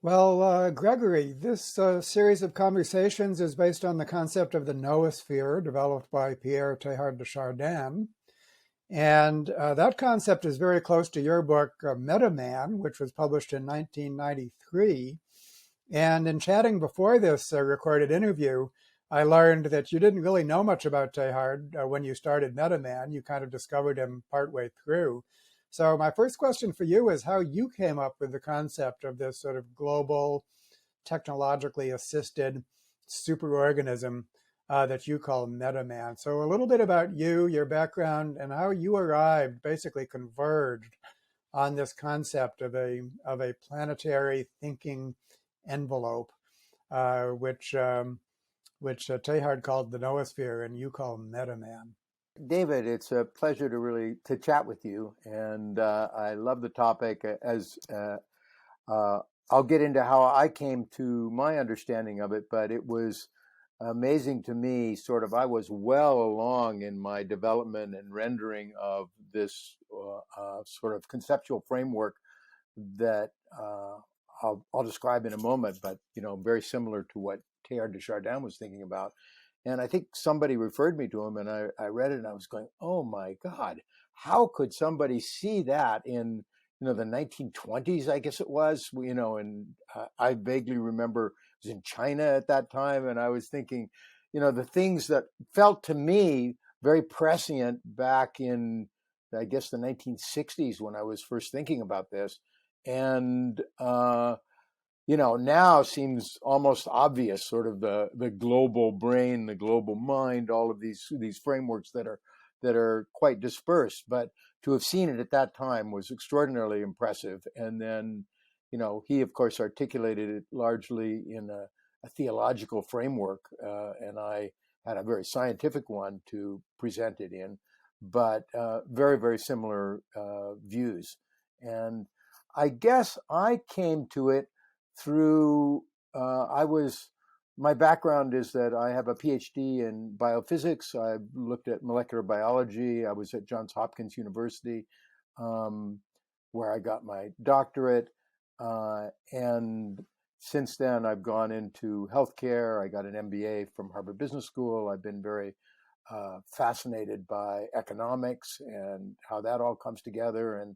Well, Gregory, this series of conversations is based on the concept of the noosphere developed by Pierre Teilhard de Chardin. And that concept is very close to your book, Metaman, which was published in 1993. And in chatting before this recorded interview, I learned that you didn't really know much about Teilhard when you started Metaman. You kind of discovered him partway through. So my first question for you is how you came up with the concept of this sort of global, technologically assisted superorganism that you call Metaman. So a little bit about you, your background, and how you arrived, basically converged on this concept of a planetary thinking envelope, which Teilhard called the noosphere, and you call Metaman. David, it's a pleasure to chat with you, and I love the topic. As I'll get into how I came to my understanding of it, but it was amazing to me. Sort of, I was well along in my development and rendering of this sort of conceptual framework that I'll describe in a moment, but very similar to what Teilhard de Chardin was thinking about. And I think somebody referred me to him, and I read it, and I was going, "Oh my God, how could somebody see that in the 1920s? I guess it was, and I vaguely remember it was in China at that time, and I was thinking, the things that felt to me very prescient back in, I guess, the 1960s when I was first thinking about this, and now seems almost obvious, sort of the global brain, the global mind, all of these frameworks that are quite dispersed. But to have seen it at that time was extraordinarily impressive. And then, he of course articulated it largely in a theological framework, and I had a very scientific one to present it in, but very, very similar views. And I guess I came to it through my background is that I have a PhD in biophysics. I've looked at molecular biology. I was at Johns Hopkins University, where I got my doctorate, and since then I've gone into healthcare. I got an MBA from Harvard Business School. I've been very fascinated by economics and how that all comes together, and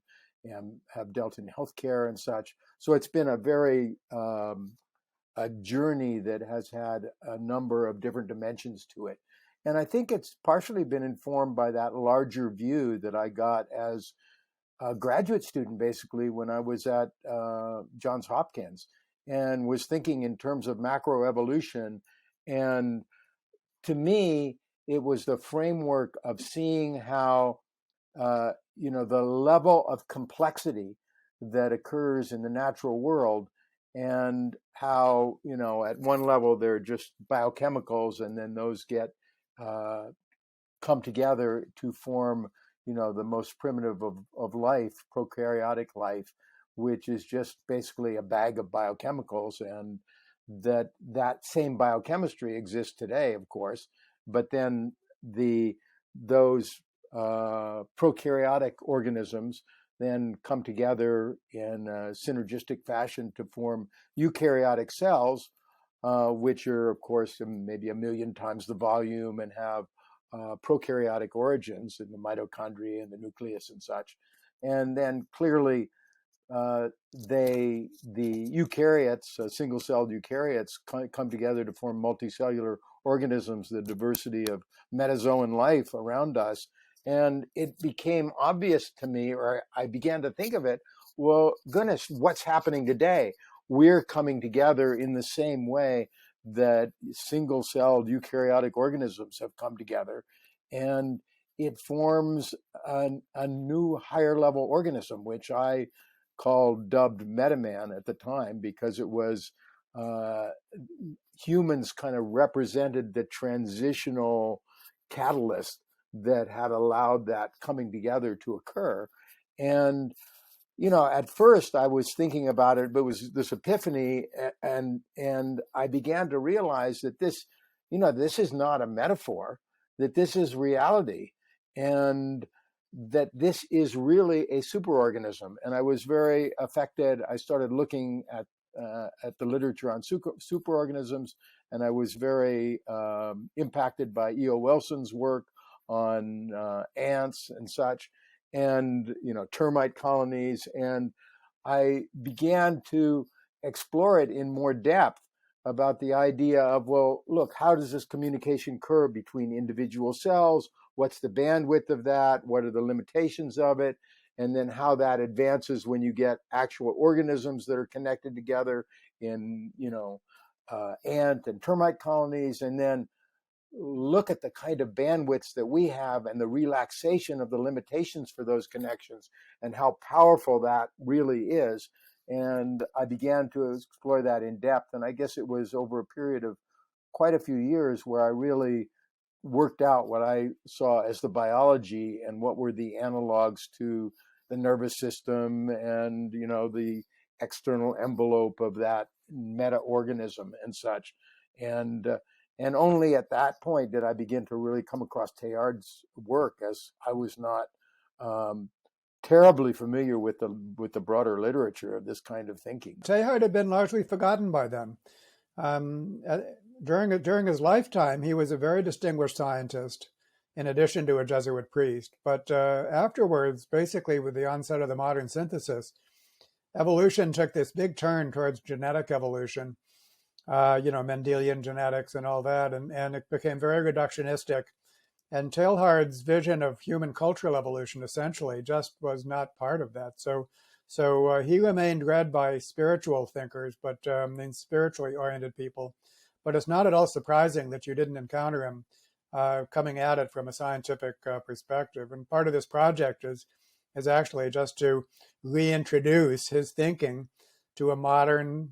have dealt in healthcare and such. So it's been a very a journey that has had a number of different dimensions to it. And I think it's partially been informed by that larger view that I got as a graduate student, basically, when I was at Johns Hopkins, and was thinking in terms of macroevolution. And to me, it was the framework of seeing how the level of complexity that occurs in the natural world, and how, at one level they're just biochemicals, and then those get come together to form, the most primitive of life, prokaryotic life, which is just basically a bag of biochemicals, and that same biochemistry exists today, of course, but then those prokaryotic organisms then come together in a synergistic fashion to form eukaryotic cells, which are, of course, maybe a million times the volume, and have prokaryotic origins in the mitochondria and the nucleus and such. And then clearly, the eukaryotes, single-celled eukaryotes, come together to form multicellular organisms, the diversity of metazoan life around us. And it became obvious to me, or I began to think of it, well, goodness, what's happening today? We're coming together in the same way that single-celled eukaryotic organisms have come together. And it forms a new higher level organism, which I dubbed Metaman at the time, because it was humans kind of represented the transitional catalyst that had allowed that coming together to occur. And at first I was thinking about it, but it was this epiphany, and I began to realize that this is not a metaphor, that this is reality, and that this is really a superorganism. And I was very affected. I started looking at at the literature on superorganisms, and I was very impacted by E.O. Wilson's work on ants and such, and termite colonies, and I began to explore it in more depth about the idea of, well, look, how does this communication occur between individual cells? What's the bandwidth of that? What are the limitations of it? And then how that advances when you get actual organisms that are connected together in, ant and termite colonies, and then look at the kind of bandwidths that we have and the relaxation of the limitations for those connections and how powerful that really is. And I began to explore that in depth. And I guess it was over a period of quite a few years where I really worked out what I saw as the biology and what were the analogs to the nervous system and, the external envelope of that meta-organism and such. And only at that point did I begin to really come across Teilhard's work, as I was not terribly familiar with the broader literature of this kind of thinking. Teilhard had been largely forgotten by then. During his lifetime, he was a very distinguished scientist, in addition to a Jesuit priest. But afterwards, basically with the onset of the modern synthesis, evolution took this big turn towards genetic evolution, Mendelian genetics and all that, and it became very reductionistic. And Taylhard's vision of human cultural evolution essentially just was not part of that. So he remained read by spiritual thinkers, but spiritually oriented people. But it's not at all surprising that you didn't encounter him coming at it from a scientific perspective. And part of this project is actually just to reintroduce his thinking to a modern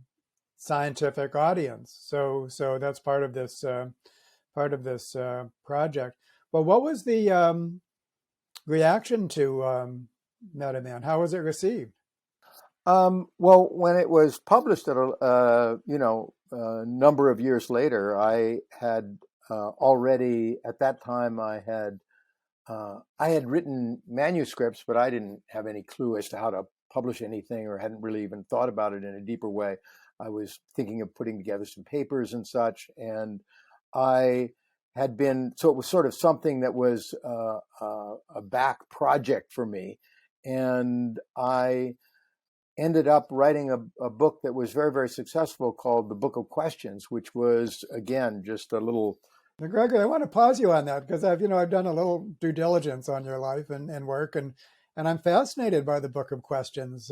scientific audience. So that's part of this project. Well, what was the reaction to Metaman? How was it received? Well, when it was published at a number of years later, I had already at that time I had written manuscripts, but I didn't have any clue as to how to publish anything, or hadn't really even thought about it in a deeper way. I was thinking of putting together some papers and such, and so it was sort of something that was a back project for me. And I ended up writing a book that was very, very successful called The Book of Questions, which was, again, just a little... Now, Gregory, I want to pause you on that because I've done a little due diligence on your life and work, and I'm fascinated by the Book of Questions.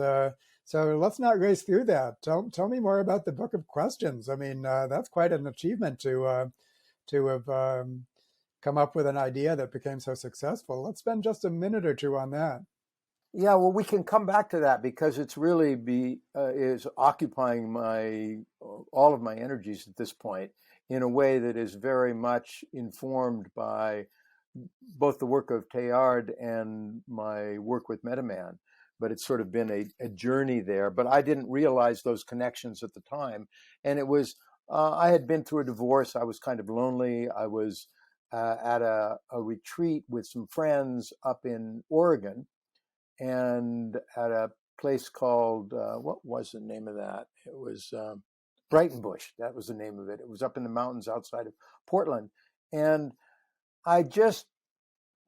So let's not race through that. Tell me more about the Book of Questions. I mean, that's quite an achievement to have come up with an idea that became so successful. Let's spend just a minute or two on that. Yeah, well, we can come back to that because it's really is occupying all of my energies at this point in a way that is very much informed by both the work of Teilhard and my work with Metaman. But it's sort of been a journey there. But I didn't realize those connections at the time. And it was, I had been through a divorce. I was kind of lonely. I was at a retreat with some friends up in Oregon, and at a place called, what was the name of that? It was Brighton Bush. That was the name of it. It was up in the mountains outside of Portland. And I just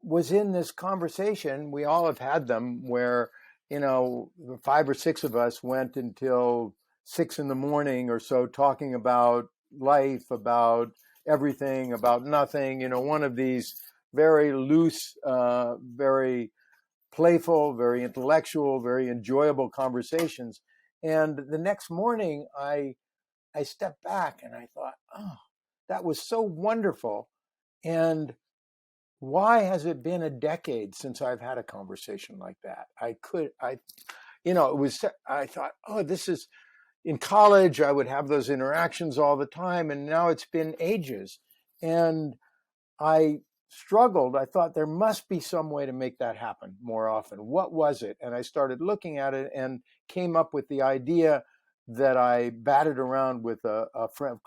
was in this conversation. We all have had them where, 5 or 6 of us went until 6 a.m. or so talking about life, about everything, about nothing, one of these very loose, very playful, very intellectual, very enjoyable conversations. And the next morning I stepped back and I thought, oh, that was so wonderful. And why has it been a decade since I've had a conversation like that? I thought, oh, this is, in college, I would have those interactions all the time. And now it's been ages. And I struggled. I thought there must be some way to make that happen more often. What was it? And I started looking at it and came up with the idea that I batted around with a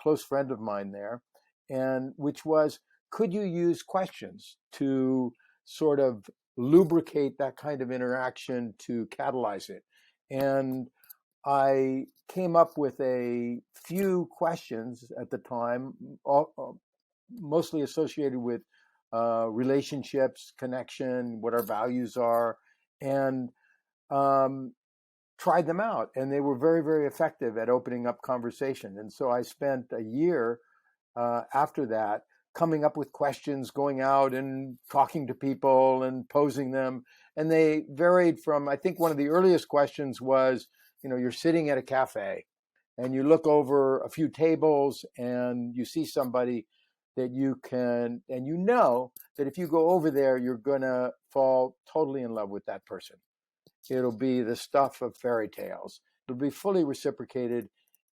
close friend of mine there, and which was, could you use questions to sort of lubricate that kind of interaction, to catalyze it? And I came up with a few questions at the time, mostly associated with relationships, connection, what our values are, and tried them out. And they were very, very effective at opening up conversation. And so I spent a year after that coming up with questions, going out and talking to people and posing them. And they varied from, I think one of the earliest questions was, you're sitting at a cafe and you look over a few tables and you see somebody that you can, and you know that if you go over there, you're going to fall totally in love with that person. It'll be the stuff of fairy tales. It'll be fully reciprocated.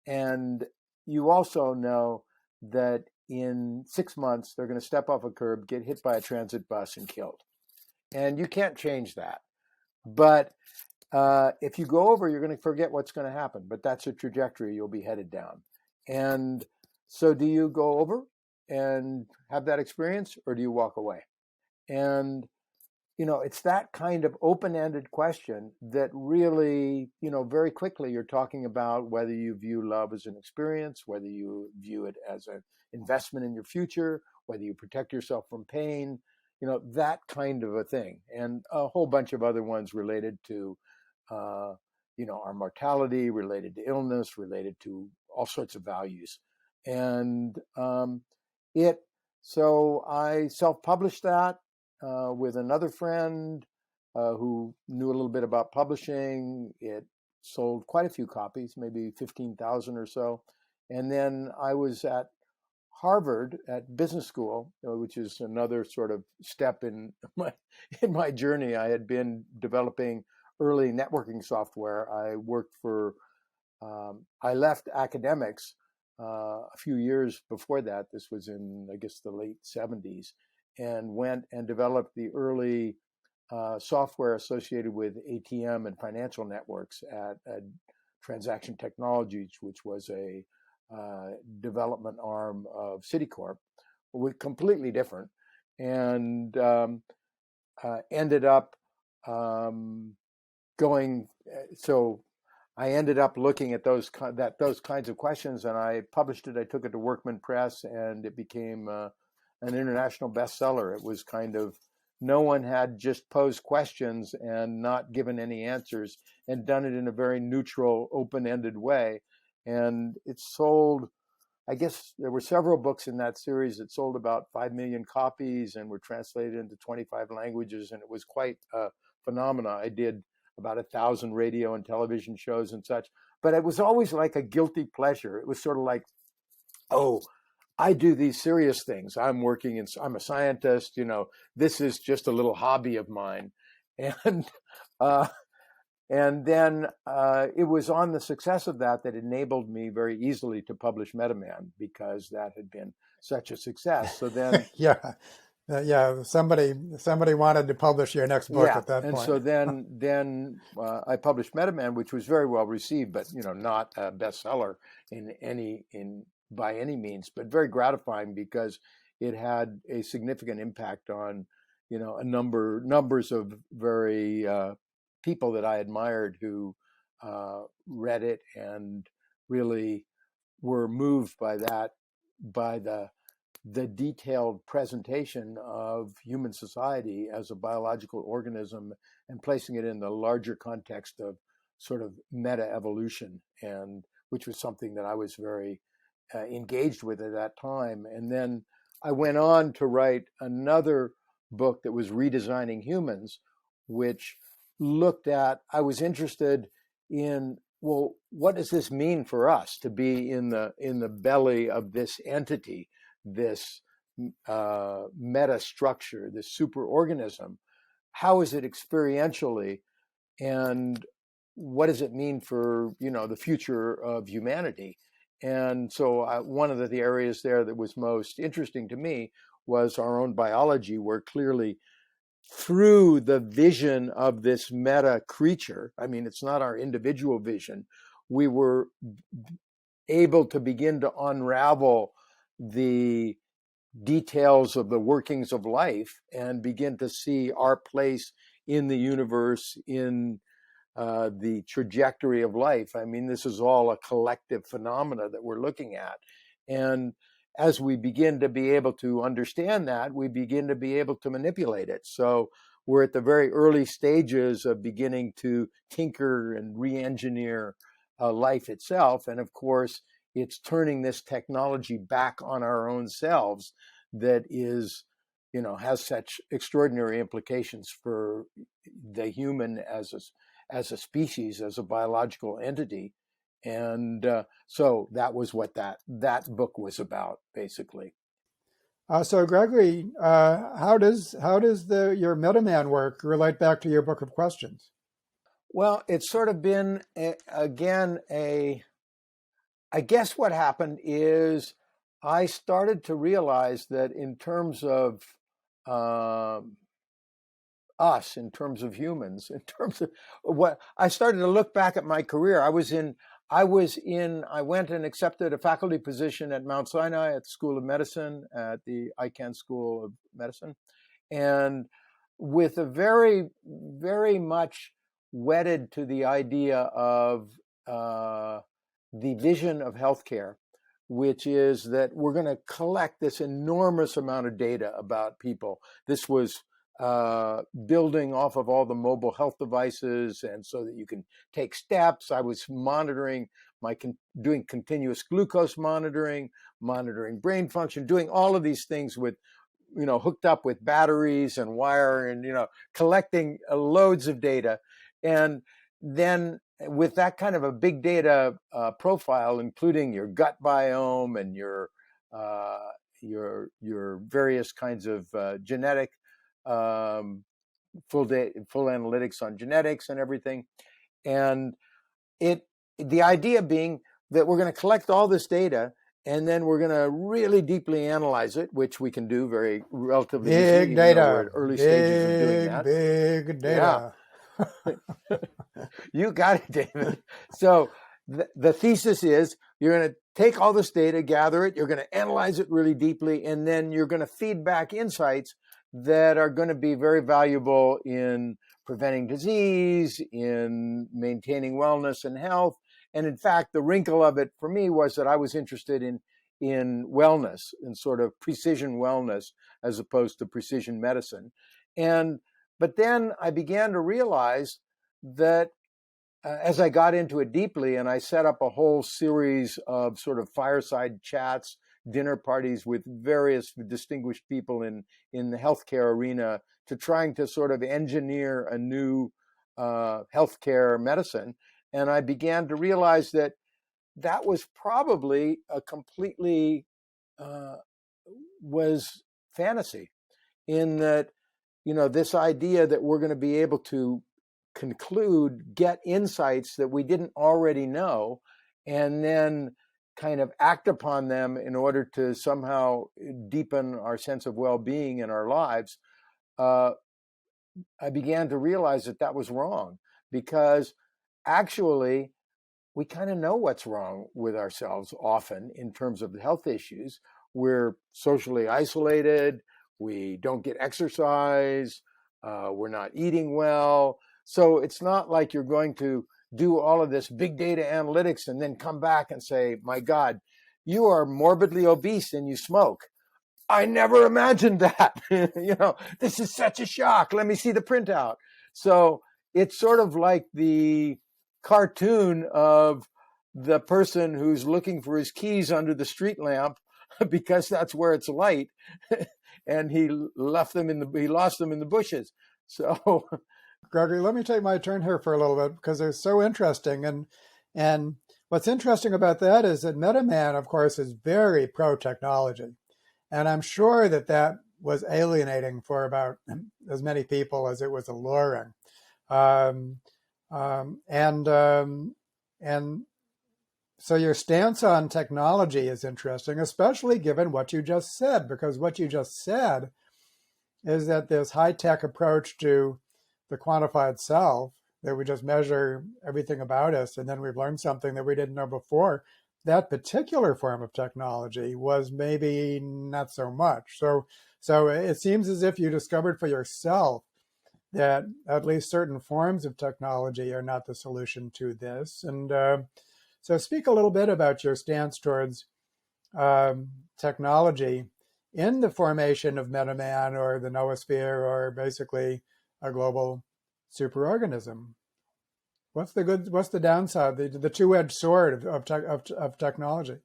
And you also know that in 6 months, they're going to step off a curb, get hit by a transit bus and killed. And you can't change that. But if you go over, you're going to forget what's going to happen. But that's a trajectory you'll be headed down. And so do you go over and have that experience, or do you walk away? And it's that kind of open-ended question that really, very quickly you're talking about whether you view love as an experience, whether you view it as an investment in your future, whether you protect yourself from pain, that kind of a thing. And a whole bunch of other ones related to, our mortality, related to illness, related to all sorts of values. And so I self-published that. With another friend who knew a little bit about publishing. It sold quite a few copies, maybe 15,000 or so. And then I was at Harvard at business school, which is another sort of step in my journey. I had been developing early networking software. I worked for, I left academics a few years before that. This was in, I guess, the late 70s. And went and developed the early software associated with ATM and financial networks at Transaction Technologies, which was a development arm of Citicorp, completely different, and ended up going. So I ended up looking at those kinds of questions, and I published it. I took it to Workman Press, and it became an international bestseller. It was kind of, no one had just posed questions and not given any answers and done it in a very neutral, open-ended way. And it sold, I guess there were several books in that series. It sold about 5 million copies and were translated into 25 languages. And it was quite a phenomenon. I did about 1,000 radio and television shows and such, but it was always like a guilty pleasure. It was sort of like, oh, I do these serious things. I'm a scientist, this is just a little hobby of mine. And then it was on the success of that enabled me very easily to publish Metaman, because that had been such a success. So then, somebody wanted to publish your next book at that point. And so then I published Metaman, which was very well received, but not a bestseller by any means, but very gratifying because it had a significant impact on, numbers of very people that I admired who read it and really were moved by the detailed presentation of human society as a biological organism and placing it in the larger context of sort of meta-evolution, and which was something that I was very engaged with at that time. And then I went on to write another book that was Redesigning Humans, which I was interested in, well, what does this mean for us to be in the belly of this entity, this meta structure, this superorganism? How is it experientially, and what does it mean for the future of humanity? And so one of the areas there that was most interesting to me was our own biology, where clearly through the vision of this meta creature, I mean, it's not our individual vision, we were able to begin to unravel the details of the workings of life and begin to see our place in the universe, in the trajectory of life. I mean, this is all a collective phenomena that we're looking at. And as we begin to be able to understand that, we begin to be able to manipulate it. So we're at the very early stages of beginning to tinker and re-engineer life itself. And of course, it's turning this technology back on our own selves that is, has such extraordinary implications for the human as a species, as a biological entity. And so that was what that book was about, basically. So Gregory, how does your Metaman work relate back to your book of questions? Well, it's sort of been I guess what happened is I started to realize that in terms of us, in terms of humans, in terms of what I started to look back at my career. I went and accepted a faculty position at Mount Sinai at the School of Medicine, at the Icahn School of Medicine, and with a very, very much wedded to the idea of the vision of healthcare, which is that we're going to collect this enormous amount of data about people. This was building off of all the mobile health devices, and so that you can take steps. I was monitoring doing continuous glucose monitoring brain function, doing all of these things with, hooked up with batteries and wire, and collecting loads of data. And then with that kind of a big data profile, including your gut biome and your various kinds of genetic full analytics on genetics and everything, and the idea being that we're going to collect all this data and then we're going to really deeply analyze it, which we can do very relatively easily. Big data. We're at early stages of doing that. Big data. Yeah. You got it, David. So the thesis is you're going to take all this data, gather it, you're going to analyze it really deeply, and then you're going to feed back insights that are going to be very valuable in preventing disease, in maintaining wellness and health. And in fact, the wrinkle of it for me was that I was interested in wellness, in sort of precision wellness, as opposed to precision medicine. But then I began to realize that as I got into it deeply, and I set up a whole series of sort of fireside chats, dinner parties with various distinguished people in the healthcare arena, to trying to sort of engineer a new healthcare medicine. And I began to realize that was probably a completely was fantasy, in that, this idea that we're going to be able to get insights that we didn't already know, and then kind of act upon them in order to somehow deepen our sense of well-being in our lives. I began to realize that was wrong, because actually we kind of know what's wrong with ourselves often in terms of the health issues. We're socially isolated. We don't get exercise. We're not eating well. So it's not like you're going to do all of this big data analytics and then come back and say, my God, you are morbidly obese and you smoke. I never imagined that. This is such a shock. Let me see the printout. So it's sort of like the cartoon of the person who's looking for his keys under the street lamp because that's where it's light, and he lost them in the bushes. So, Gregory, let me take my turn here for a little bit, because they're so interesting. And what's interesting about that is that Metaman, of course, is very pro-technology. And I'm sure that was alienating for about as many people as it was alluring. And so your stance on technology is interesting, especially given what you just said, because what you just said is that this high-tech approach to the quantified self, that we just measure everything about us and then we've learned something that we didn't know before, that particular form of technology was maybe not so much. So it seems as if you discovered for yourself that at least certain forms of technology are not the solution to this. And so speak a little bit about your stance towards technology in the formation of Metaman or the Noosphere or basically a global superorganism. What's the downside, the two-edged sword of technology?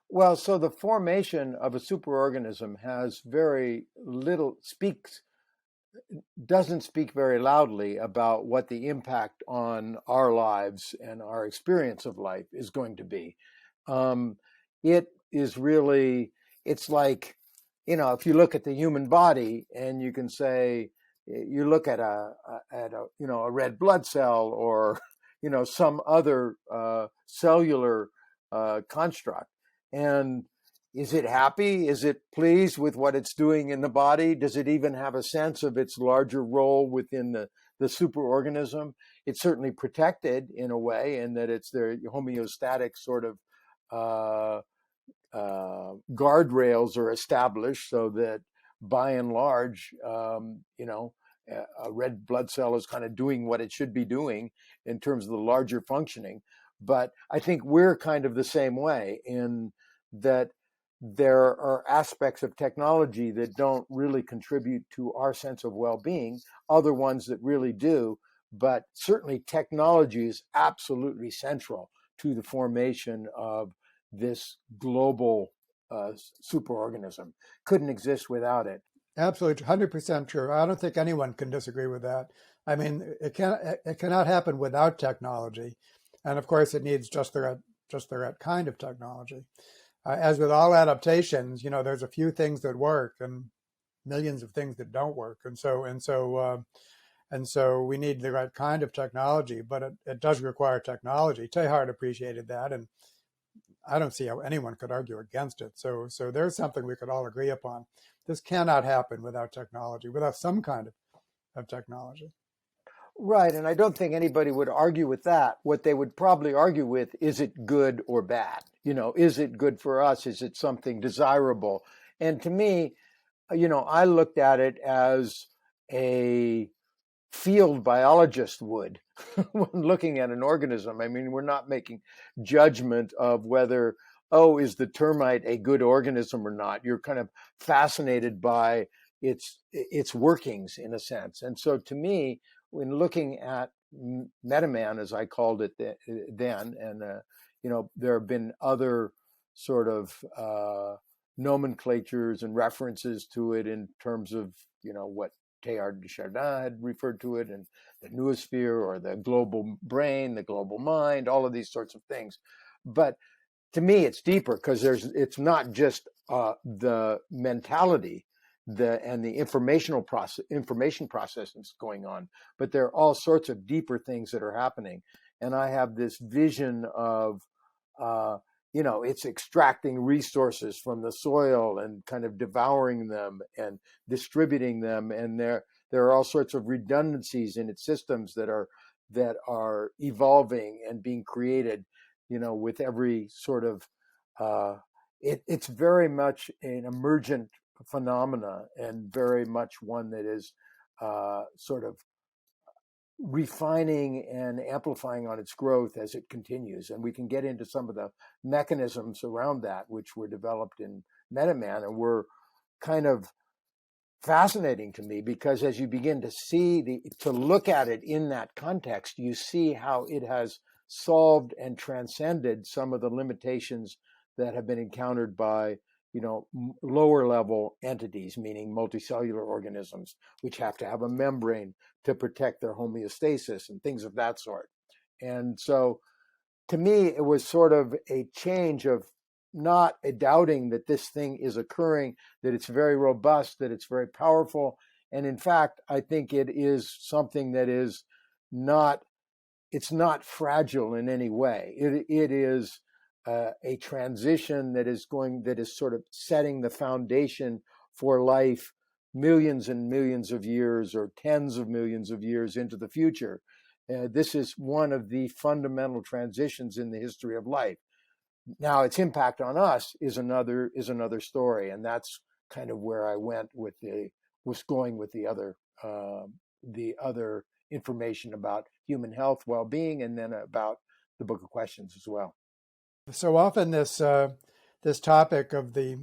Well, so the formation of a superorganism has very little doesn't speak very loudly about what the impact on our lives and our experience of life is going to be. It is really, it's like, if you look at the human body and you can say, you look at a red blood cell or, some other cellular construct, and is it happy? Is it pleased with what it's doing in the body? Does it even have a sense of its larger role within the superorganism? It's certainly protected in a way, in that it's their homeostatic sort of guardrails are established so that by and large, a red blood cell is kind of doing what it should be doing in terms of the larger functioning. But I think we're kind of the same way, in that there are aspects of technology that don't really contribute to our sense of well-being, other ones that really do. But certainly technology is absolutely central to the formation of this global superorganism. Couldn't exist without it. Absolutely, 100% true. I don't think anyone can disagree with that. I mean, it cannot happen without technology, and of course, it needs just the right kind of technology. As with all adaptations, there's a few things that work and millions of things that don't work, and so we need the right kind of technology. But it does require technology. Teilhard appreciated that, and I don't see how anyone could argue against it. So there's something we could all agree upon. This cannot happen without technology, without some kind of technology. Right, and I don't think anybody would argue with that. What they would probably argue with, is it good or bad? Is it good for us? Is it something desirable? And to me, I looked at it as a field biologist would when looking at an organism. I mean, we're not making judgment of whether, is the termite a good organism or not. You're kind of fascinated by its workings, in a sense. And so to me, when looking at Metaman, as I called it then, and there have been other sort of nomenclatures and references to it in terms of what Teilhard de Chardin had referred to it, and the Noosphere, or the global brain, the global mind, all of these sorts of things. But to me, it's deeper, because it's not just the mentality and the information processes going on, but there are all sorts of deeper things that are happening. And I have this vision of it's extracting resources from the soil and kind of devouring them and distributing them, and there are all sorts of redundancies in its systems that are evolving and being created with every sort of it's very much an emergent phenomena, and very much one that is sort of refining and amplifying on its growth as it continues. And we can get into some of the mechanisms around that, which were developed in Metaman, and were kind of fascinating to me, because as you begin to look at it in that context, you see how it has solved and transcended some of the limitations that have been encountered by lower level entities, meaning multicellular organisms, which have to have a membrane to protect their homeostasis and things of that sort. And so to me, it was sort of a change of not a doubting that this thing is occurring, that it's very robust, that it's very powerful. And in fact, I think it is something that is it's not fragile in any way. It is a transition that is sort of setting the foundation for life millions and millions of years, or tens of millions of years into the future. This is one of the fundamental transitions in the history of life. Now, its impact on us is another story, and that's kind of where I was going with the other the other information about human health, well-being, and then about the Book of Questions as well. So often this topic of the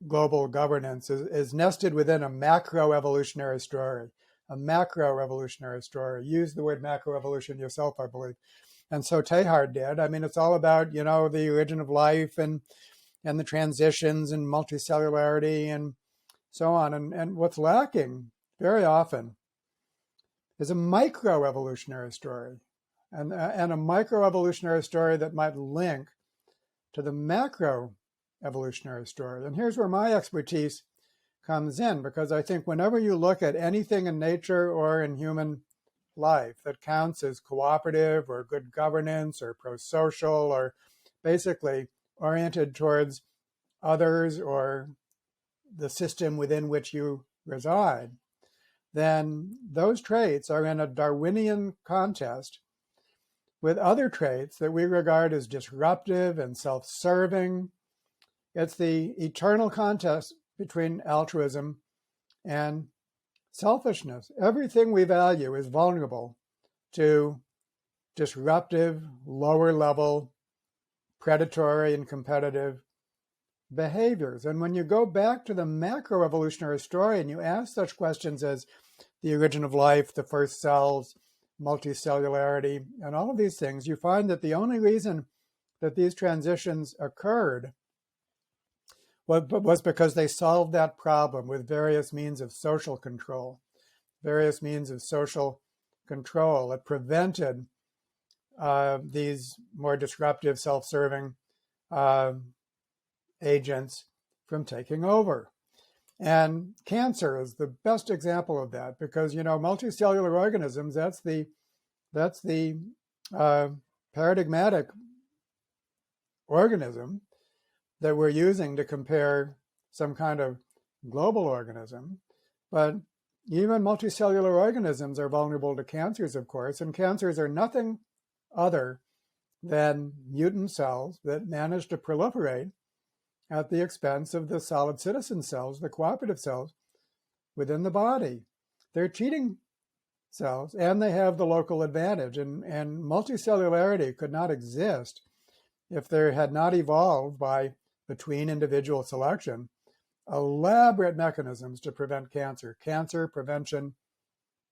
global governance is nested within a macroevolutionary story. A macroevolutionary story. Use the word macroevolution yourself, I believe. And so Teilhard did. I mean, it's all about, the origin of life and the transitions and multicellularity and so on. And what's lacking very often is a microevolutionary story, and a microevolutionary story that might link to the macroevolutionary story. And here's where my expertise comes in, because I think whenever you look at anything in nature or in human life that counts as cooperative or good governance or pro-social or basically oriented towards others or the system within which you reside, then those traits are in a Darwinian contest with other traits that we regard as disruptive and self-serving. It's the eternal contest between altruism and selfishness. Everything we value is vulnerable to disruptive, lower level, predatory and competitive behaviors. And when you go back to the macroevolutionary story and you ask such questions as the origin of life, the first cells, multicellularity, and all of these things, you find that the only reason that these transitions occurred was because they solved that problem with various means of social control. It prevented these more disruptive, self-serving agents from taking over. And cancer is the best example of that, because multicellular organisms, that's the paradigmatic organism that we're using to compare some kind of global organism. But even multicellular organisms are vulnerable to cancers, of course, and cancers are nothing other than mutant cells that manage to proliferate at the expense of the solid citizen cells, the cooperative cells within the body. They're cheating cells, and they have the local advantage. And multicellularity could not exist if there had not evolved between individual selection elaborate mechanisms to prevent cancer prevention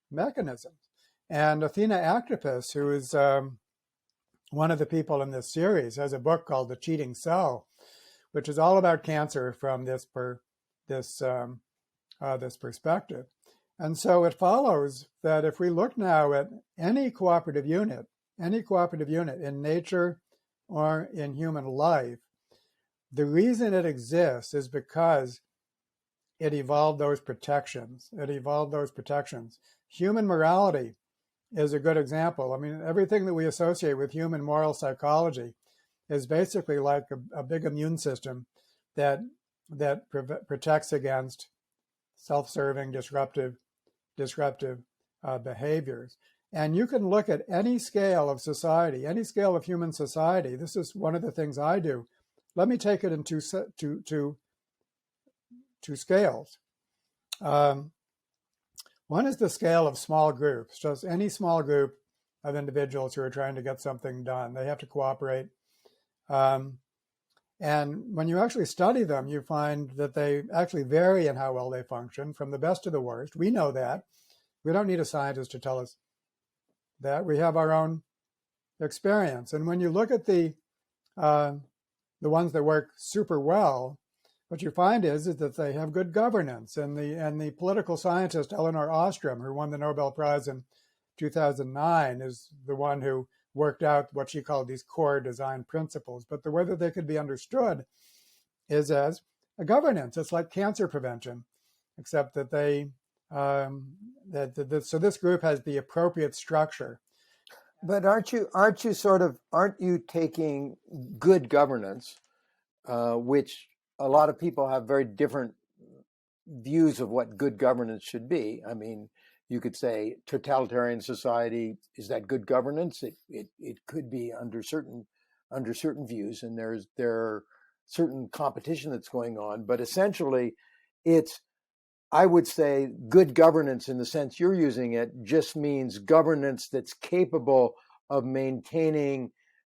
mechanisms. And Athena Actopus, who is one of the people in this series, has a book called The Cheating Cell, which is all about cancer from this perspective. And so it follows that if we look now at any cooperative unit in nature or in human life, the reason it exists is because it evolved those protections. Human morality is a good example. I mean, everything that we associate with human moral psychology is basically like a big immune system that protects against self-serving, disruptive behaviors. And you can look at any scale of society, any scale of human society. This is one of the things I do. Let me take it in two scales. One is the scale of small groups, just any small group of individuals who are trying to get something done. They have to cooperate. And when you actually study them, you find that they actually vary in how well they function, from the best to the worst. We know that. We don't need a scientist to tell us that. We have our own experience. And when you look at the ones that work super well, what you find is that they have good governance. And the political scientist Elinor Ostrom, who won the Nobel Prize in 2009, is the one who worked out what she called these core design principles. But the way that they could be understood is as a governance. It's like cancer prevention, except that so this group has the appropriate structure. But aren't you taking good governance, which a lot of people have very different views of what good governance should be? I mean, you could say totalitarian society, is that good governance? It could be under certain views, and there are certain competition that's going on. But essentially, it's I would say good governance in the sense you're using it just means governance that's capable of maintaining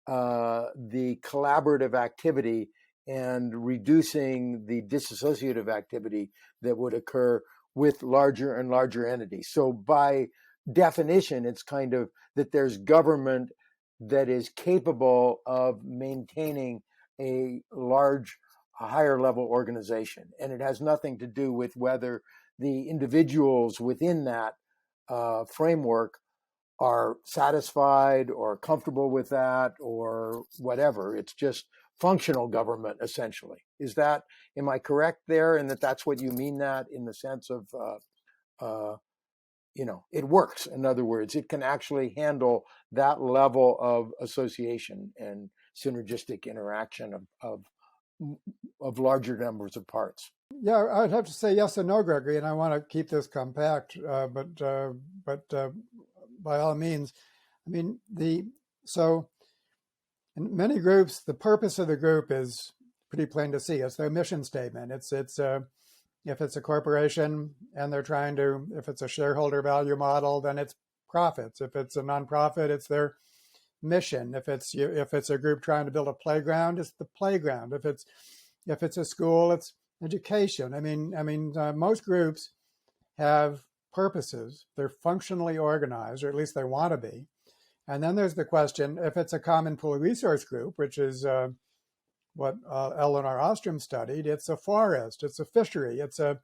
the collaborative activity and reducing the dissociative activity that would occur with larger and larger entities. So by definition, it's kind of that there's government that is capable of maintaining a higher level organization. And it has nothing to do with whether the individuals within that framework are satisfied or comfortable with that or whatever. It's just functional government, essentially. Am I correct there in that that's what you mean that in the sense of, it works. In other words, it can actually handle that level of association and synergistic interaction of larger numbers of parts. Yeah, I'd have to say yes and no, Gregory, and I want to keep this compact, but by all means, I mean, so in many groups, the purpose of the group is pretty plain to see. It's their mission statement. It's if it's a corporation and if it's a shareholder value model, then it's profits. If it's a nonprofit, it's their mission. If it's a group trying to build a playground, it's the playground. If it's a school, it's education. I mean, most groups have purposes. They're functionally organized, or at least they want to be. And then there's the question, if it's a common pool resource group, which is what Eleanor Ostrom studied, it's a forest, it's a fishery, it's the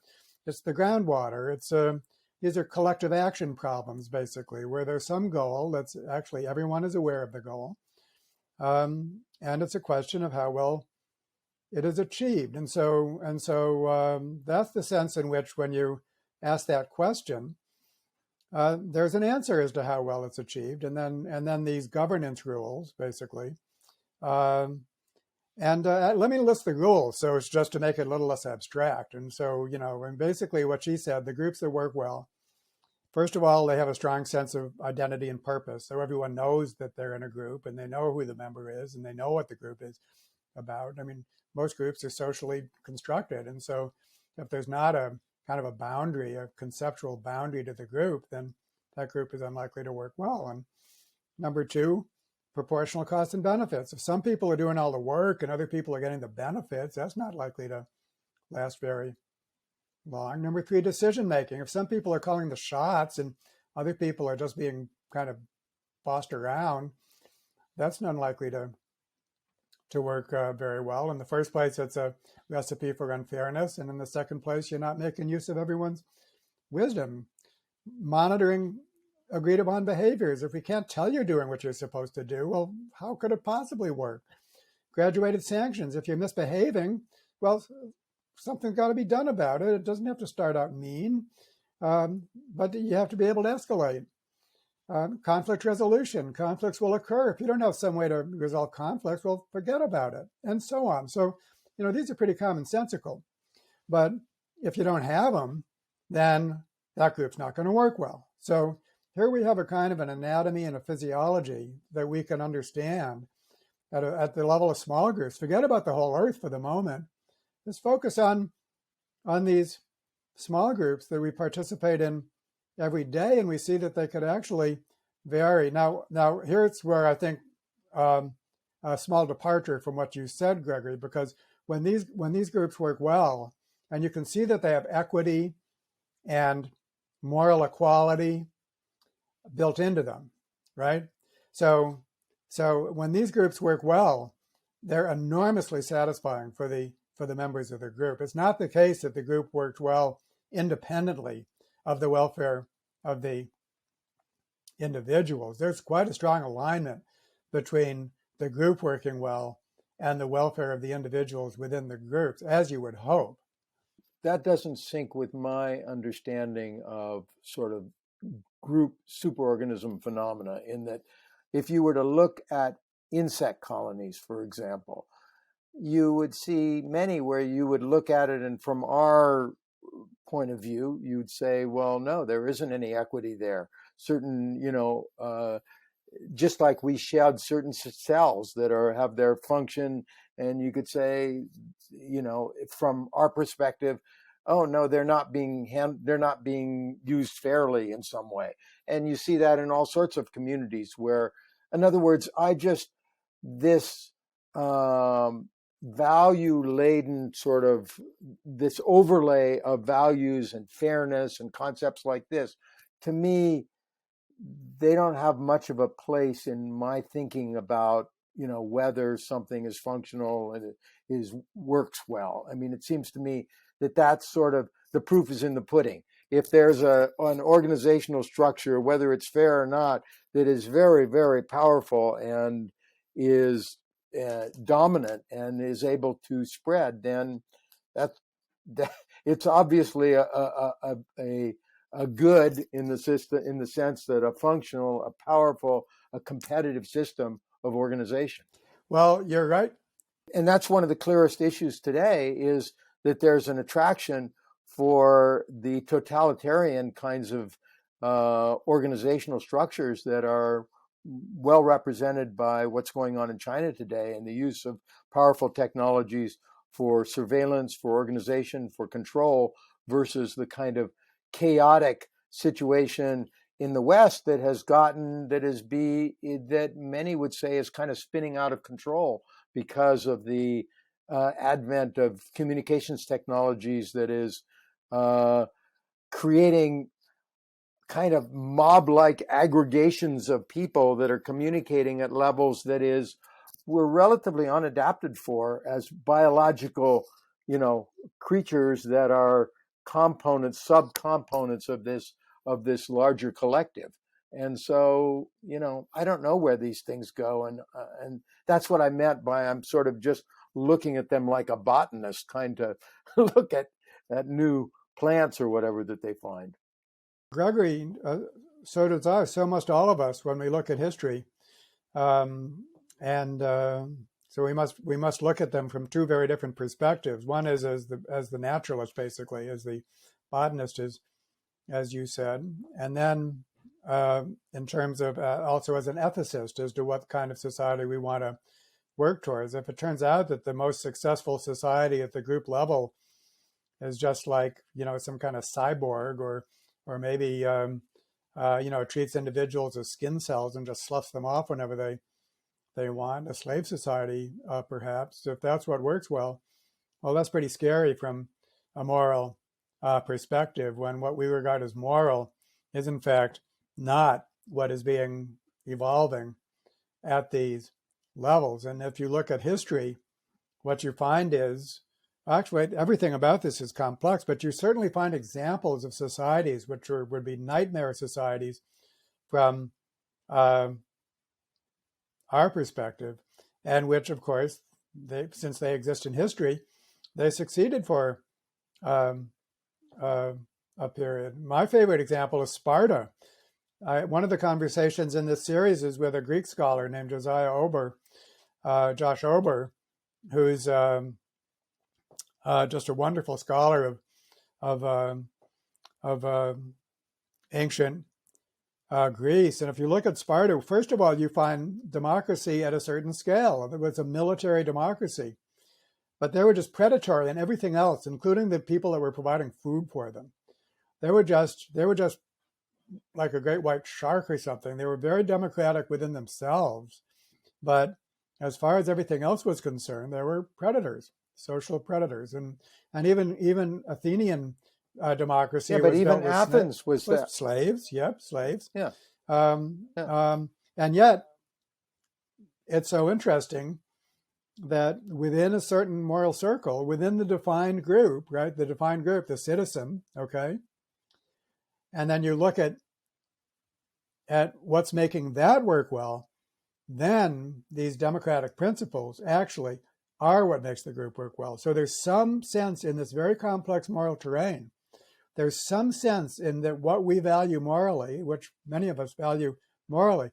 groundwater, these are collective action problems, basically, where there's some goal that's actually everyone is aware of the goal. And it's a question of how well it is achieved. And so that's the sense in which when you ask that question, there's an answer as to how well it's achieved. And then these governance rules, basically. Let me list the rules, so it's just to make it a little less abstract. And so, and basically what she said, the groups that work well, first of all, they have a strong sense of identity and purpose. So everyone knows that they're in a group and they know who the member is and they know what the group is about. I mean, most groups are socially constructed. And so if there's not a kind of a conceptual boundary to the group, then that group is unlikely to work well. And number two, proportional costs and benefits. If some people are doing all the work and other people are getting the benefits, that's not likely to last very long. Number three, decision making. If some people are calling the shots and other people are just being kind of bossed around, that's not likely to work very well. In the first place, it's a recipe for unfairness. And in the second place, you're not making use of everyone's wisdom. Monitoring agreed upon behaviors. If we can't tell you're doing what you're supposed to do, well, how could it possibly work? Graduated sanctions. If you're misbehaving, well, something's got to be done about it. It doesn't have to start out mean, but you have to be able to escalate. Conflict resolution. Conflicts will occur. If you don't have some way to resolve conflicts, well, forget about it, and so on. So, these are pretty commonsensical. But if you don't have them, then that group's not going to work well. So here we have a kind of an anatomy and a physiology that we can understand at the level of small groups. Forget about the whole Earth for the moment. Let's focus on these small groups that we participate in every day, and we see that they could actually vary. Now here's where I think a small departure from what you said, Gregory, because when these groups work well, and you can see that they have equity and moral equality built into them, right? So when these groups work well, they're enormously satisfying for the members of the group. It's not the case that the group worked well independently of the welfare of the individuals. There's quite a strong alignment between the group working well and the welfare of the individuals within the groups, as you would hope. That doesn't sync with my understanding of sort of group superorganism phenomena, in that if you were to look at insect colonies, for example, you would see many where you would look at it, and from our point of view, you'd say, well, no, there isn't any equity there. Certain, just like we shed certain cells that have their function, and you could say, from our perspective, oh no, they're not being used fairly in some way. And you see that in all sorts of communities where, in other words, this value laden sort of this overlay of values and fairness and concepts like this, to me, they don't have much of a place in my thinking about, whether something is functional and works well. I mean, it seems to me that that's sort of the proof is in the pudding. If there's an organizational structure, whether it's fair or not, that is very, very powerful and is dominant and is able to spread, then that it's obviously a good in the system, in the sense that a functional, a powerful, a competitive system of organization. Well, you're right. And that's one of the clearest issues today, is that there's an attraction for the totalitarian kinds of organizational structures that are well represented by what's going on in China today, and the use of powerful technologies for surveillance, for organization, for control, versus the kind of chaotic situation in the West that many would say is kind of spinning out of control because of the advent of communications technologies that is creating kind of mob-like aggregations of people that are communicating at levels that we're relatively unadapted for as biological, creatures that are subcomponents of this larger collective. And so, I don't know where these things go, and that's what I meant by I'm sort of just looking at them like a botanist, trying to look at new plants or whatever that they find. Gregory, so does I. So must all of us when we look at history, so we must look at them from two very different perspectives. One is as the naturalist, basically, as the botanist is, as you said, and then in terms of also as an ethicist, as to what kind of society we want to work towards. If it turns out that the most successful society at the group level is just like some kind of cyborg, or maybe treats individuals as skin cells and just sloughs them off whenever they want, a slave society, perhaps, if that's what works well, that's pretty scary from a moral perspective, when what we regard as moral is in fact not what is being evolving at these levels. And if you look at history, what you find is, actually, everything about this is complex, but you certainly find examples of societies which would be nightmare societies from our perspective, and which, of course, since they exist in history, they succeeded for a period. My favorite example is Sparta. One of the conversations in this series is with a Greek scholar named Josh Ober, who's just a wonderful scholar of ancient Greece. And if you look at Sparta, first of all, you find democracy at a certain scale. It was a military democracy, but they were just predatory and everything else, including the people that were providing food for them. They were just like a great white shark or something. They were very democratic within themselves, but as far as everything else was concerned, they were predators, social predators, and even Athenian democracy. Yeah, but even Athens was that. Slaves. Yep, slaves. Yeah. And yet, it's so interesting that within a certain moral circle, within the defined group, right, the defined group, the citizen, okay, and then you look at what's making that work well, then these democratic principles actually are what makes the group work well. So there's some sense in this very complex moral terrain, there's some sense in that what we value morally, which many of us value morally,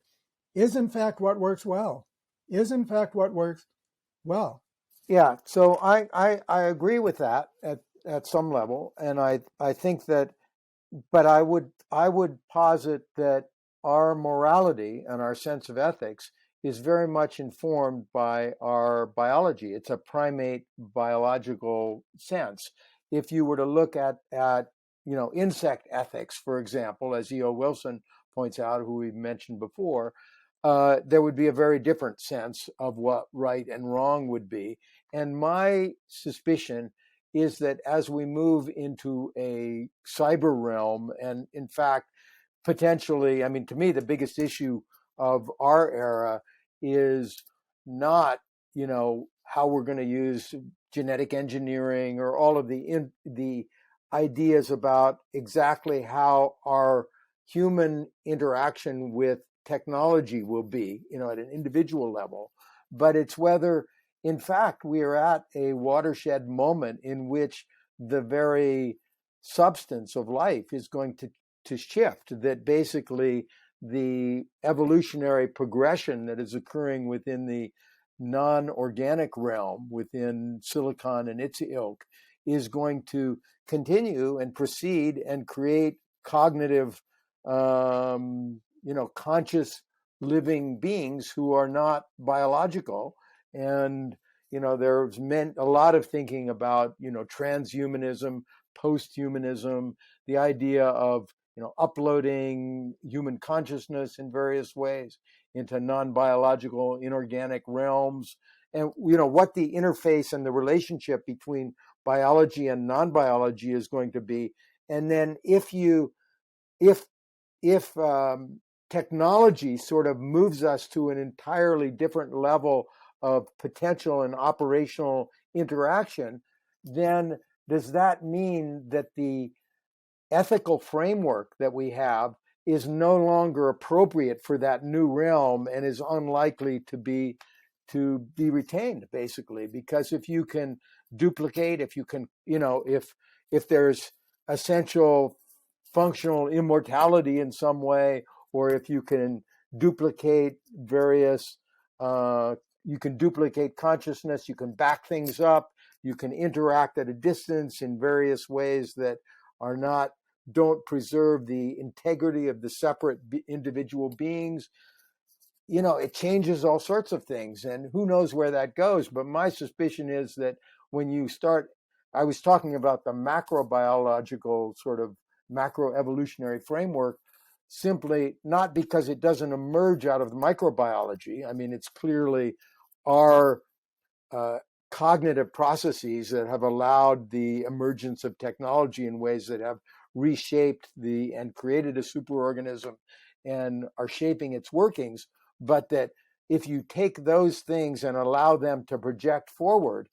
is in fact what works well, Yeah, so I agree with that at some level, and I think that, but I would posit that our morality and our sense of ethics is very much informed by our biology. It's a primate biological sense. if you were to look at insect ethics, for example, as E.O. Wilson points out, who we've mentioned before, there would be a very different sense of what right and wrong would be. And my suspicion is that as we move into a cyber realm, and in fact, potentially, I mean, to me, the biggest issue of our era is not, how we're going to use genetic engineering or all of the ideas about exactly how our human interaction with technology will be, at an individual level, but it's whether, in fact, we are at a watershed moment in which the very substance of life is going to shift, that basically the evolutionary progression that is occurring within the non-organic realm, within silicon and its ilk, is going to continue and proceed and create cognitive, conscious living beings who are not biological. And, there's meant a lot of thinking about, transhumanism, posthumanism, the idea of, uploading human consciousness in various ways into non-biological inorganic realms, and what the interface and the relationship between biology and non-biology is going to be. And then if technology sort of moves us to an entirely different level of potential and operational interaction, then does that mean that the ethical framework that we have is no longer appropriate for that new realm and is unlikely to be retained, basically? Because if you can duplicate, if you can, if there's essential functional immortality in some way, or if you can duplicate various, you can duplicate consciousness, you can back things up, you can interact at a distance in various ways that don't preserve the integrity of the separate individual beings. It changes all sorts of things, and who knows where that goes. But my suspicion is that when you start, I was talking about the macrobiological sort of macroevolutionary framework, simply not because it doesn't emerge out of the microbiology. I mean, it's clearly our cognitive processes that have allowed the emergence of technology in ways that have reshaped and created a superorganism and are shaping its workings. But that if you take those things and allow them to project forward,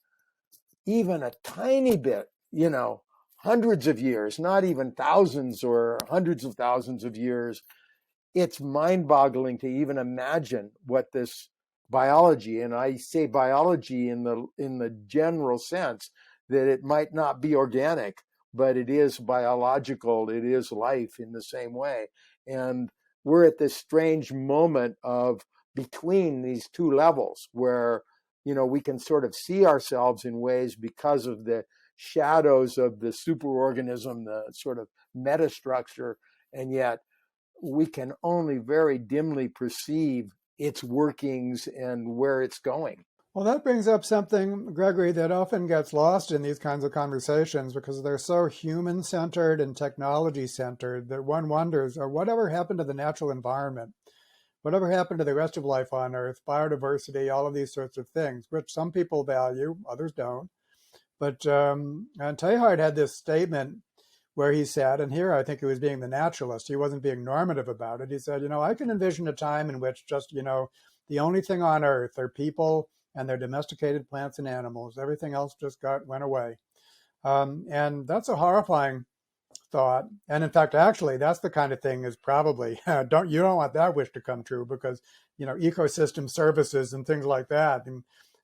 even a tiny bit, hundreds of years, not even thousands or hundreds of thousands of years, it's mind-boggling to even imagine what this biology, and I say biology in the general sense that it might not be organic, but it is biological, it is life in the same way. And we're at this strange moment of between these two levels where, we can sort of see ourselves in ways because of the shadows of the superorganism, the sort of metastructure, and yet we can only very dimly perceive its workings and where it's going. Well, that brings up something, Gregory, that often gets lost in these kinds of conversations because they're so human-centered and technology-centered that one wonders, whatever happened to the natural environment? Whatever happened to the rest of life on Earth, biodiversity, all of these sorts of things, which some people value, others don't. But and Teilhard had this statement where he said, and here I think he was being the naturalist, he wasn't being normative about it. He said, I can envision a time in which just, the only thing on Earth are people and their domesticated plants and animals. Everything else just went away. And that's a horrifying thought. And in fact, actually, that's the kind of thing is probably, you don't want that wish to come true because, ecosystem services and things like that, and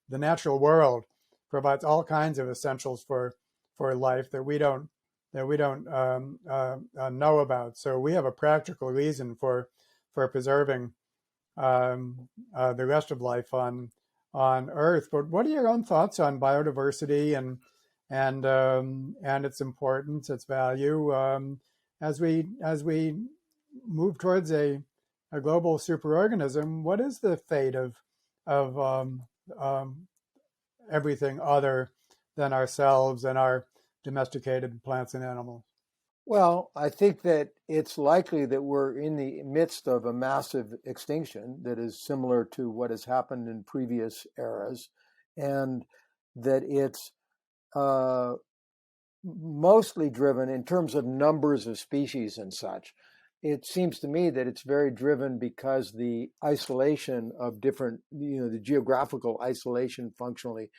the natural world provides all kinds of essentials for life that we don't know about. So we have a practical reason for preserving the rest of life on Earth. But what are your own thoughts on biodiversity and its importance, its value, as we move towards a global superorganism? What is the fate of everything other than ourselves and our domesticated plants and animals? Well, I think that it's likely that we're in the midst of a massive extinction that is similar to what has happened in previous eras, and that it's uh, mostly driven in terms of numbers of species and such. It seems to me that it's very driven because the isolation of different, the geographical isolation functionally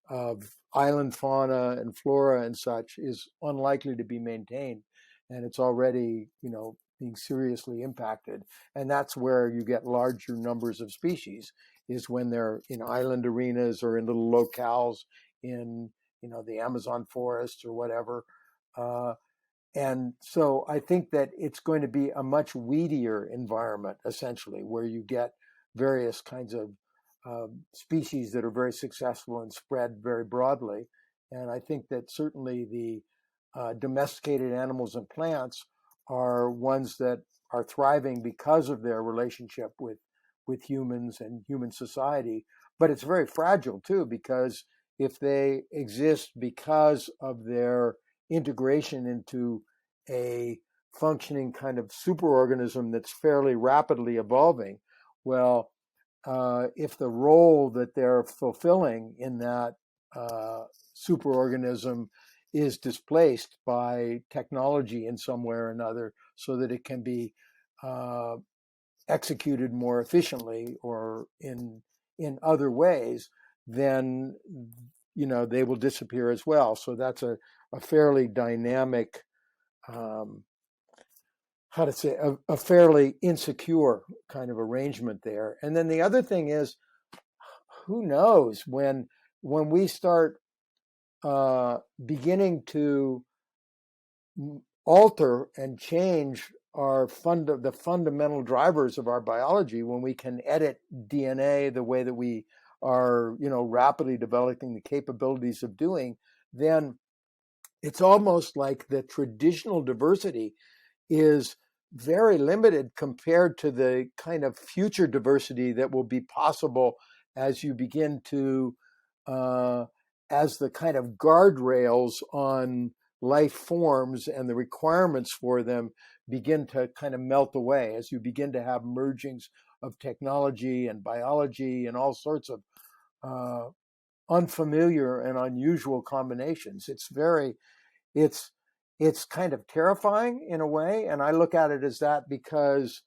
of island fauna and flora and such is unlikely to be maintained. And it's already, being seriously impacted. And that's where you get larger numbers of species, is when they're in island arenas or in little locales in, the Amazon forests or whatever. Uh, and so I think that it's going to be a much weedier environment, essentially, where you get various kinds of species that are very successful and spread very broadly. And I think that certainly the domesticated animals and plants are ones that are thriving because of their relationship with humans and human society. But it's very fragile too, because if they exist because of their integration into a functioning kind of superorganism that's fairly rapidly evolving, well, if the role that they're fulfilling in that superorganism is displaced by technology in some way or another, so that it can be executed more efficiently or in other ways, then they will disappear as well. So that's a fairly dynamic, a fairly insecure kind of arrangement there. And then the other thing is, who knows when we start beginning to alter and change the fundamental drivers of our biology, when we can edit DNA the way that we are, rapidly developing the capabilities of doing, then it's almost like the traditional diversity is very limited compared to the kind of future diversity that will be possible as you begin to, as the kind of guardrails on life forms and the requirements for them begin to kind of melt away, as you begin to have mergings of technology and biology and all sorts of unfamiliar and unusual combinations. It's kind of terrifying in a way, and I look at it as that because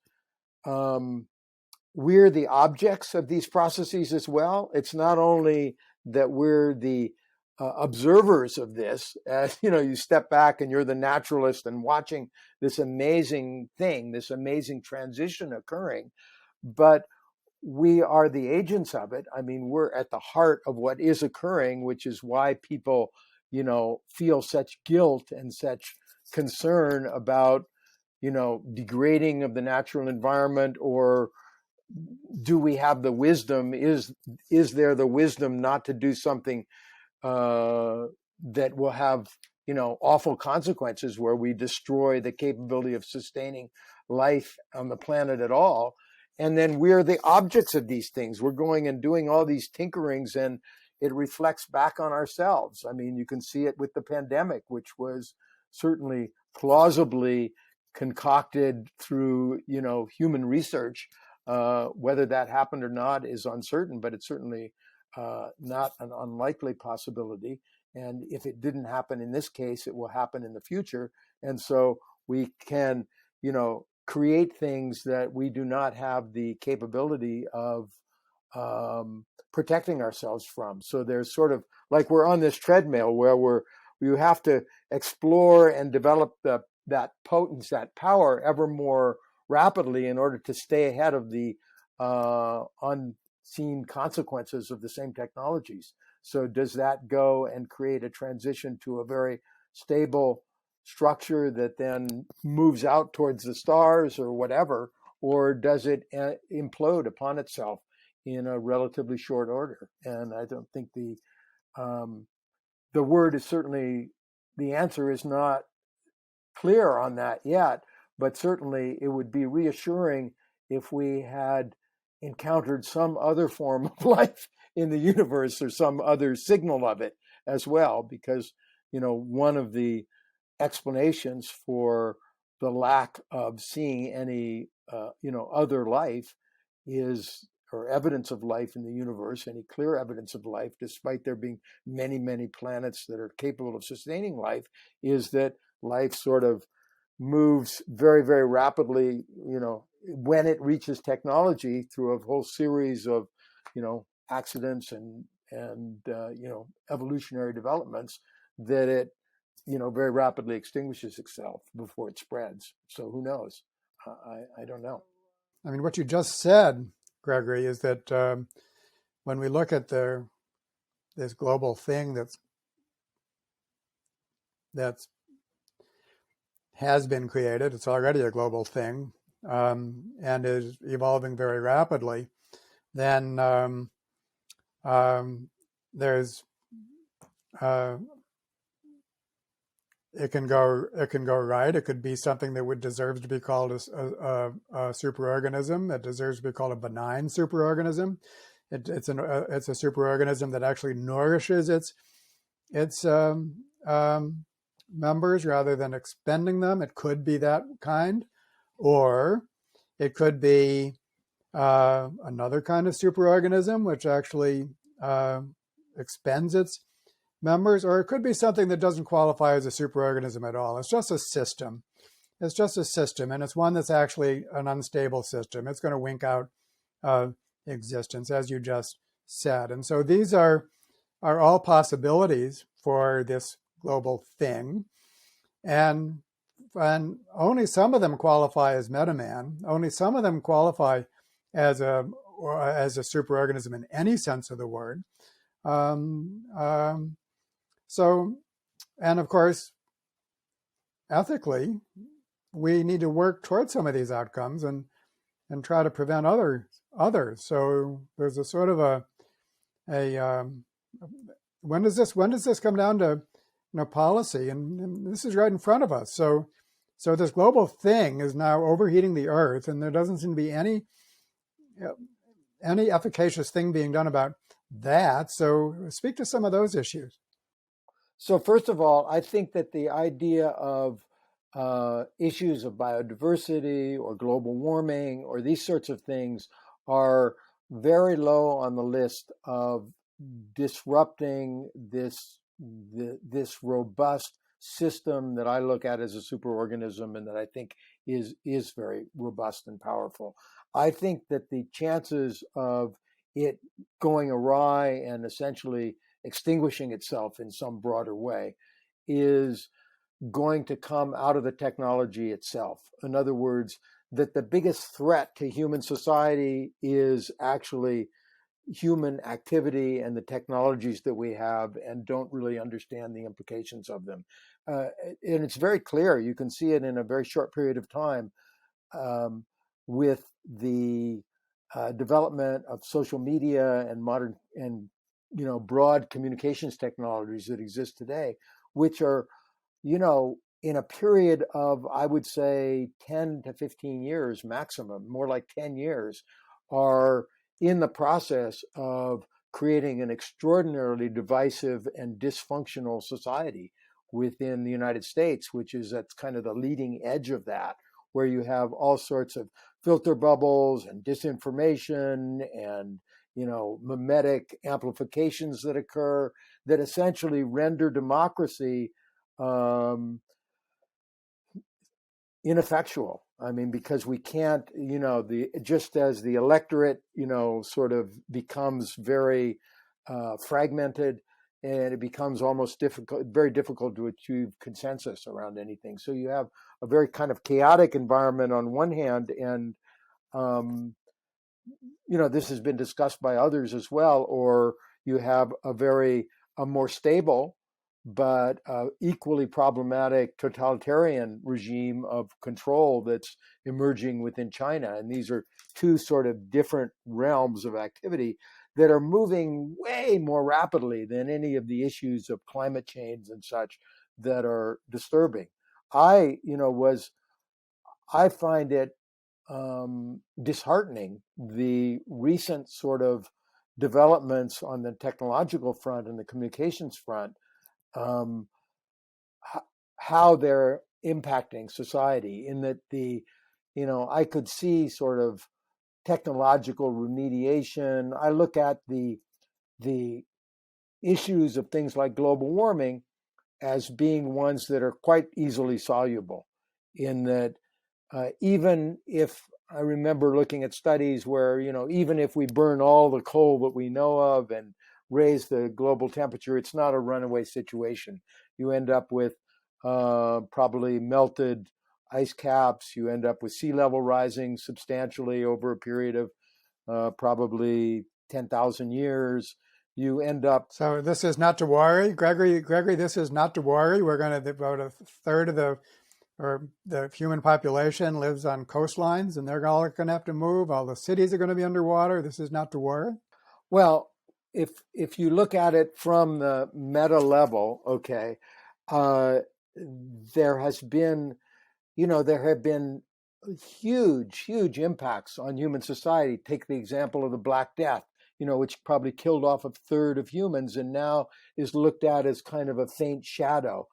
we're the objects of these processes as well. It's not only that we're the observers of this, as you step back and you're the naturalist and watching this amazing thing, this amazing transition occurring, but we are the agents of it. I mean, we're at the heart of what is occurring, which is why people feel such guilt and such concern about, degrading of the natural environment, or do we have the wisdom? Is there the wisdom not to do something that will have, awful consequences, where we destroy the capability of sustaining life on the planet at all? And then we're the objects of these things. We're going and doing all these tinkerings, and it reflects back on ourselves. I mean, you can see it with the pandemic, which was certainly plausibly concocted through, human research. Whether that happened or not is uncertain, but it's certainly not an unlikely possibility. And if it didn't happen in this case, it will happen in the future. And so we can, create things that we do not have the capability of protecting ourselves from. So there's sort of like we're on this treadmill where we have to explore and develop that potence, that power, ever more rapidly in order to stay ahead of the unseen consequences of the same technologies. So does that go and create a transition to a very stable structure that then moves out towards the stars or whatever, or does it implode upon itself in a relatively short order? And I don't think the word is certainly, the answer is not clear on that yet, but certainly it would be reassuring if we had encountered some other form of life in the universe, or some other signal of it as well, because one of the explanations for the lack of seeing any, other life is, or evidence of life in the universe, any clear evidence of life, despite there being many, many planets that are capable of sustaining life, is that life sort of moves very, very rapidly, when it reaches technology through a whole series of, accidents and evolutionary developments, that it, very rapidly extinguishes itself before it spreads. So who knows? I don't know. I mean, what you just said, Gregory, is that when we look at this global thing that's has been created, it's already a global thing, and is evolving very rapidly, then there's it can go right. It could be something that would deserve to be called a superorganism. It deserves to be called a benign superorganism. It's a superorganism that actually nourishes its members rather than expending them. It could be that kind, or it could be another kind of superorganism which actually expends its members, or it could be something that doesn't qualify as a superorganism at all. It's just a system. It's just a system, and it's one that's actually an unstable system. It's going to wink out existence, as you just said. And so these are all possibilities for this global thing, and only some of them qualify as Metaman. Only some of them qualify as a superorganism in any sense of the word. So, and of course, ethically, we need to work towards some of these outcomes and try to prevent others. So there's a sort of a when does this come down to policy? And this is right in front of us. So this global thing is now overheating the Earth, and there doesn't seem to be any efficacious thing being done about that. So speak to some of those issues. So first of all, I think that the idea of issues of biodiversity or global warming or these sorts of things are very low on the list of disrupting this robust system that I look at as a superorganism and that I think is very robust and powerful. I think that the chances of it going awry and essentially extinguishing itself in some broader way is going to come out of the technology itself. In other words, that the biggest threat to human society is actually human activity and the technologies that we have, and don't really understand the implications of them. And it's very clear. You can see it in a very short period of time with the development of social media and modern and broad communications technologies that exist today, which are, in a period of, I would say, 10 to 15 years maximum, more like 10 years, are in the process of creating an extraordinarily divisive and dysfunctional society within the United States, that's kind of the leading edge of that, where you have all sorts of filter bubbles and disinformation and mimetic amplifications that occur that essentially render democracy ineffectual. I mean, because we can't, just as the electorate, sort of becomes very fragmented, and it becomes almost very difficult to achieve consensus around anything. So you have a very kind of chaotic environment on one hand, and this has been discussed by others as well, or you have a more stable but equally problematic totalitarian regime of control that's emerging within China. And these are two sort of different realms of activity that are moving way more rapidly than any of the issues of climate change and such that are disturbing. I find it disheartening, the recent sort of developments on the technological front and the communications front, how they're impacting society. In that I could see sort of technological remediation. I look at the issues of things like global warming as being ones that are quite easily soluble. In that, even if I remember looking at studies where, even if we burn all the coal that we know of and raise the global temperature, it's not a runaway situation. You end up with probably melted ice caps. You end up with sea level rising substantially over a period of probably 10,000 years. You end up. So this is not to worry, Gregory. Gregory, this is not to worry. We're going to about a third of the human population lives on coastlines, and they're all going to have to move. All the cities are going to be underwater. This is not to worry. Well, if you look at it from the meta level, okay, there have been huge impacts on human society. Take the example of the Black Death, which probably killed off a third of humans and now is looked at as kind of a faint shadow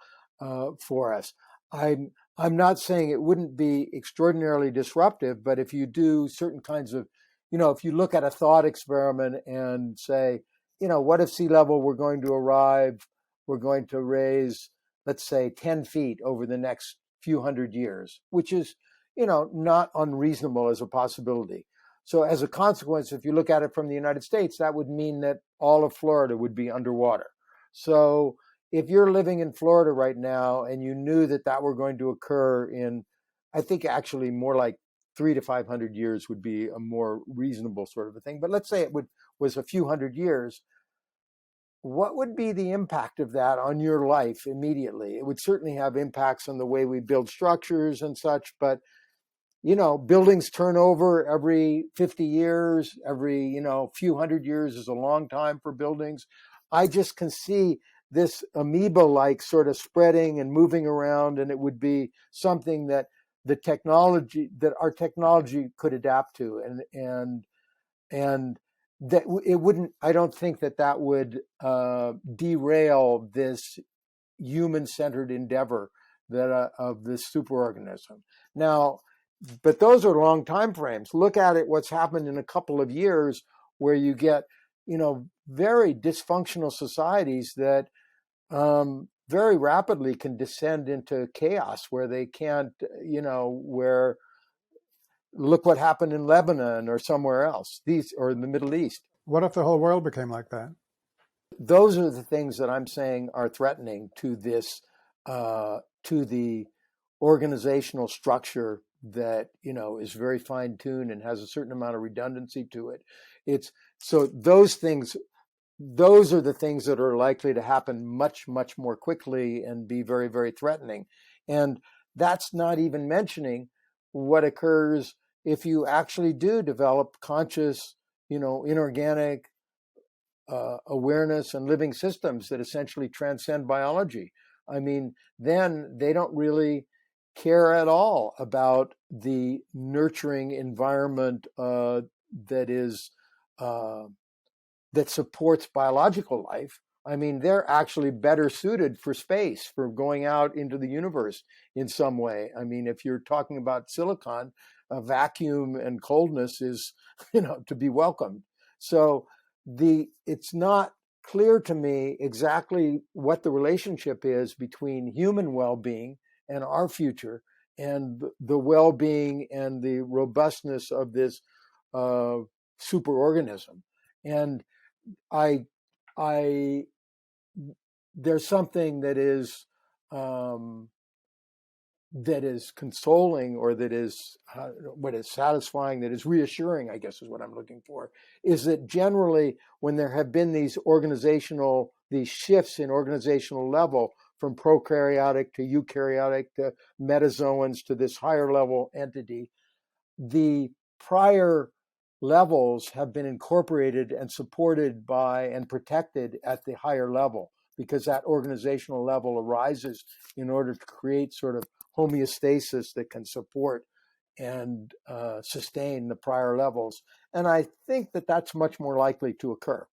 for us. I'm not saying it wouldn't be extraordinarily disruptive, but if you do certain kinds of, if you look at a thought experiment and say, what if sea level we're going to raise, let's say 10 feet over the next few hundred years, which is, not unreasonable as a possibility. So as a consequence, if you look at it from the United States, that would mean that all of Florida would be underwater. So if you're living in Florida right now and you knew that were going to occur in, I think actually more like 300 to 500 years would be a more reasonable sort of a thing. But let's say it was a few hundred years. What would be the impact of that on your life immediately? It would certainly have impacts on the way we build structures and such, but buildings turn over every 50 years, every, few hundred years is a long time for buildings. I just can see this amoeba-like sort of spreading and moving around, and it would be something that our technology could adapt to, and that it wouldn't. I don't think that would derail this human-centered endeavor of this superorganism. Now, but those are long time frames. Look at it, what's happened in a couple of years where you get, very dysfunctional societies that very rapidly can descend into chaos where they can't, where look what happened in Lebanon or somewhere else, or in the Middle East. What if the whole world became like that? Those are the things that I'm saying are threatening to this, to the organizational structure that is very fine-tuned and has a certain amount of redundancy to it. So those are the things that are likely to happen much more quickly and be very, very threatening. And that's not even mentioning what occurs if you actually do develop conscious, inorganic awareness and living systems that essentially transcend biology. I mean, then they don't really care at all about the nurturing environment that supports biological life. I mean, they're actually better suited for space, for going out into the universe in some way. I mean, if you're talking about silicon, a vacuum and coldness is, to be welcomed. So it's not clear to me exactly what the relationship is between human well-being and our future, and the well-being and the robustness of this superorganism. And there's something that is consoling, or that is what is satisfying, that is reassuring, I guess is what I'm looking for, is that generally when there have been these shifts in organizational level from prokaryotic to eukaryotic to metazoans to this higher level entity, the prior levels have been incorporated and supported by and protected at the higher level, because that organizational level arises in order to create sort of homeostasis that can support and sustain the prior levels. And I think that that's much more likely to occur.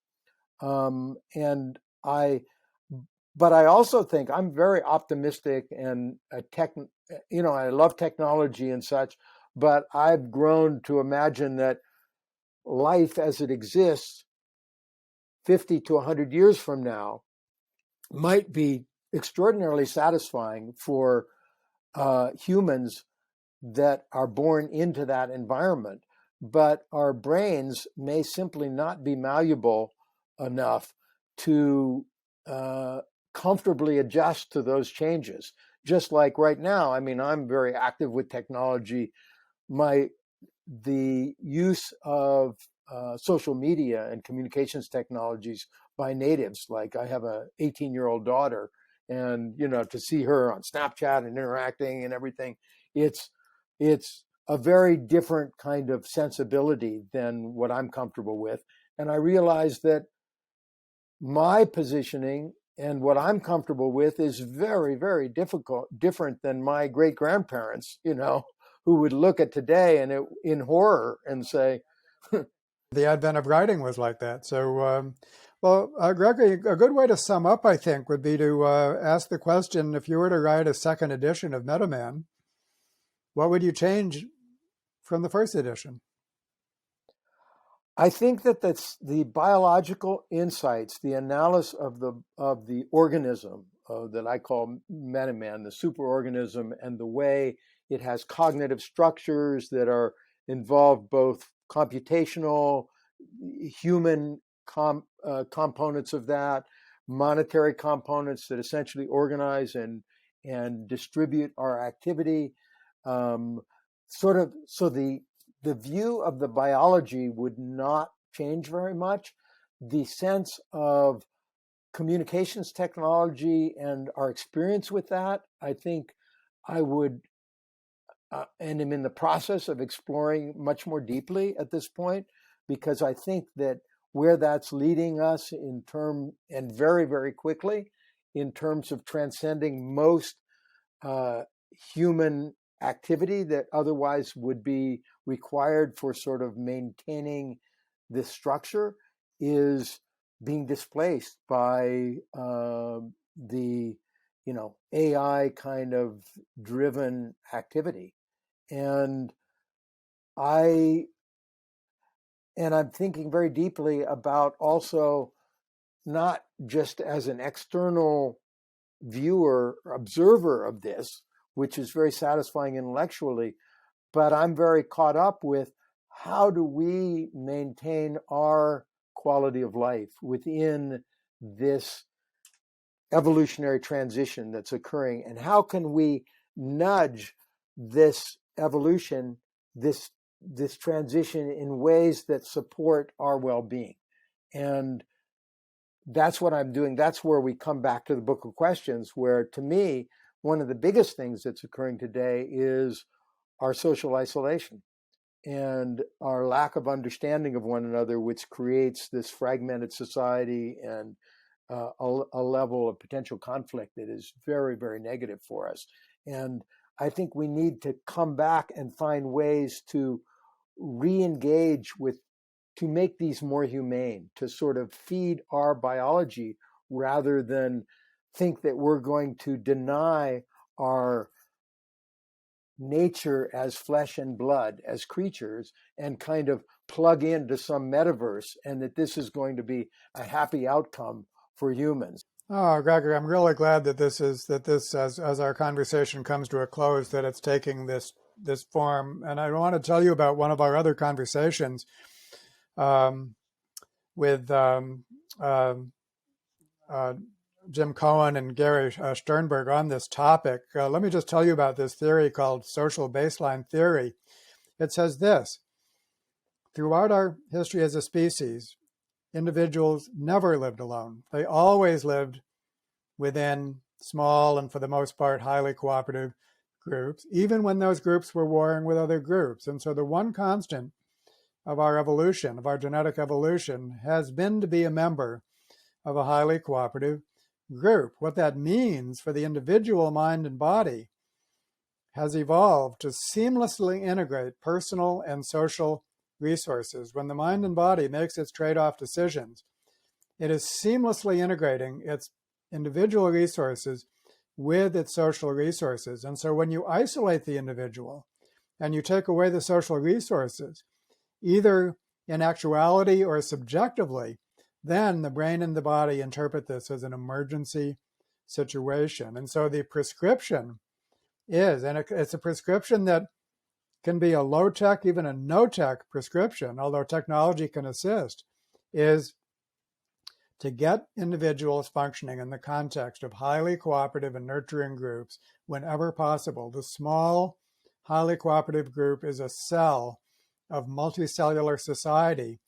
But I also think I'm very optimistic and I love technology and such, but I've grown to imagine that life as it exists 50 to 100 years from now might be extraordinarily satisfying for humans that are born into that environment. But our brains may simply not be malleable enough to comfortably adjust to those changes. Just like right now, I mean, I'm very active with technology. The use of social media and communications technologies by natives, like I have a 18-year-old daughter, and to see her on Snapchat and interacting and everything, it's a very different kind of sensibility than what I'm comfortable with. And I realize that my positioning and what I'm comfortable with is very, very different than my great grandparents, who would look at today and in horror and say, the advent of writing was like that. So, Gregory, a good way to sum up, I think, would be to ask the question, if you were to write a second edition of Metaman, what would you change from the first edition? I think that the biological insights, the analysis of the organism that I call Metaman, the superorganism, and the way it has cognitive structures that are involved both computational, human components of that, monetary components that essentially organize and distribute our activity. The view of the biology would not change very much. The sense of communications technology and our experience with that, I think I would, and am in the process of exploring much more deeply at this point, because I think that where that's leading us and very, very quickly, in terms of transcending most human activity that otherwise would be required for sort of maintaining this structure, is being displaced by the AI kind of driven activity. And I'm thinking very deeply about also, not just as an external viewer or observer of this, which is very satisfying intellectually, but I'm very caught up with how do we maintain our quality of life within this evolutionary transition that's occurring, and how can we nudge this evolution, this transition, in ways that support our well-being. And that's what I'm doing. That's where we come back to the Book of Questions, where, to me, one of the biggest things that's occurring today is our social isolation and our lack of understanding of one another, which creates this fragmented society and a level of potential conflict that is very, very negative for us. And I think we need to come back and find ways to re-engage to make these more humane, to sort of feed our biology rather than think that we're going to deny our nature as flesh and blood, as creatures, and kind of plug into some metaverse, and that this is going to be a happy outcome for humans. Oh, Gregory, I'm really glad that this, as our conversation comes to a close, that it's taking this form. And I want to tell you about one of our other conversations with Jim Cohen and Gary Sternberg on this topic. Let me just tell you about this theory called social baseline theory. It says this: throughout our history as a species, individuals never lived alone. They always lived within small and, for the most part, highly cooperative groups, even when those groups were warring with other groups. And so the one constant of our evolution, of our genetic evolution, has been to be a member of a highly cooperative group. What that means for the individual mind and body has evolved to seamlessly integrate personal and social resources. When the mind and body makes its trade-off decisions, it is seamlessly integrating its individual resources with its social resources. And so when you isolate the individual and you take away the social resources, either in actuality or subjectively, then the brain and the body interpret this as an emergency situation. And so the prescription is, and it's a prescription that can be a low-tech, even a no-tech prescription, although technology can assist, is to get individuals functioning in the context of highly cooperative and nurturing groups whenever possible. The small, highly cooperative group is a cell of multicellular society.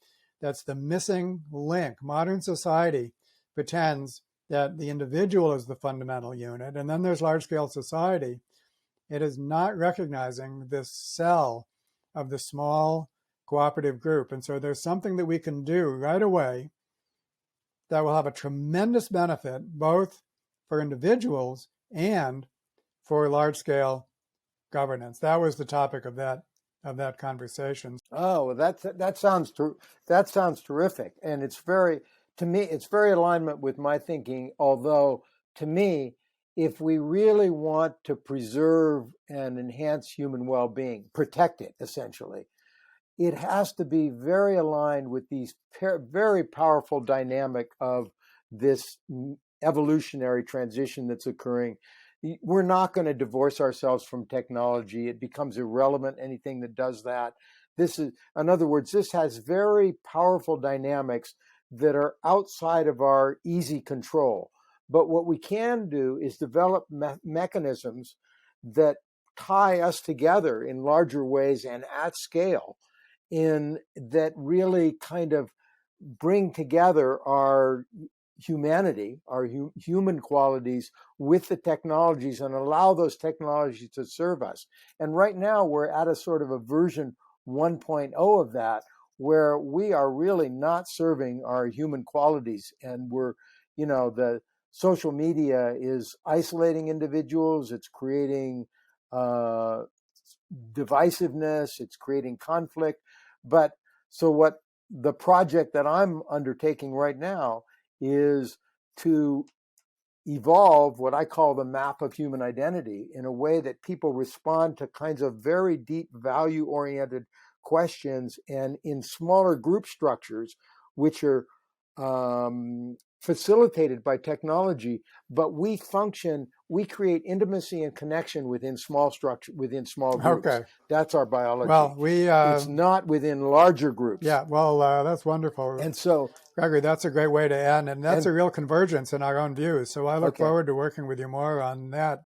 That's the missing link. Modern society pretends that the individual is the fundamental unit, and then there's large-scale society. It is not recognizing this cell of the small cooperative group. And so there's something that we can do right away that will have a tremendous benefit both for individuals and for large-scale governance. That was the topic of that conversation. Oh, that sounds terrific, and it's very alignment with my thinking. Although to me, if we really want to preserve and enhance human well-being, protect it essentially, it has to be very aligned with these very powerful dynamic of this evolutionary transition that's occurring. We're not going to divorce ourselves from technology. It becomes irrelevant, anything that does that. This is, in other words, this has very powerful dynamics that are outside of our easy control. But what we can do is develop mechanisms that tie us together in larger ways and at scale, in that really kind of bring together our humanity, our human qualities with the technologies and allow those technologies to serve us. And right now we're at a sort of a version 1.0 of that, where we are really not serving our human qualities. And we're, the social media is isolating individuals. It's creating divisiveness. It's creating conflict. But so what the project that I'm undertaking right now is to evolve what I call the map of human identity in a way that people respond to kinds of very deep value-oriented questions and in smaller group structures, which are facilitated by technology, but we create intimacy and connection within small groups. Okay. That's our biology. Well, it's not within larger groups. Yeah, well, that's wonderful. And so, Gregory, that's a great way to end, and that's a real convergence in our own views. So I look forward to working with you more on that.